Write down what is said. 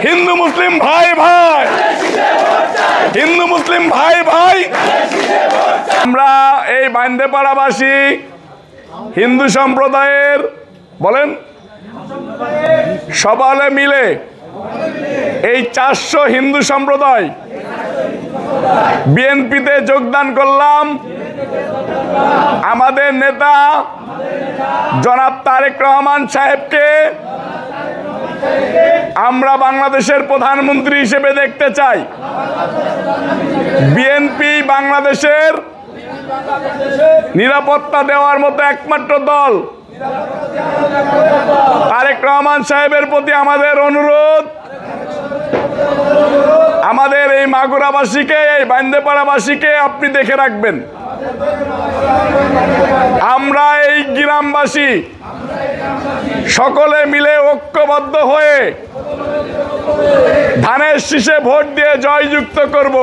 হিন্দু মুসলিম ভাই ভাই, হিন্দু মুসলিম ভাই ভাই। আমরা এই বান্দেপাড়াবাসী হিন্দু সম্প্রদায়ের বলেন সবাই মিলে এই 400 হিন্দু সম্প্রদায় বিএনপিতে যোগদান করলাম। আমাদের নেতা জনাব তারেক রহমান সাহেবকে আমরা বাংলাদেশের প্রধানমন্ত্রী হিসেবে দেখতে চাই। বিএনপি বাংলাদেশের নিরাপত্তা দেওয়ার মতো একমাত্র দল। তারেক রহমান সাহেবের প্রতি আমাদের অনুরোধ, আমাদের এই মাগুরাবাসীকে, এই বান্দেপাড়াবাসীকে আপনি দেখে রাখবেন। আমরা এই গ্রামবাসী সকলে মিলে ঐক্যবদ্ধ হয়ে ধানের শীষে ভোট দিয়ে জয়যুক্ত করব।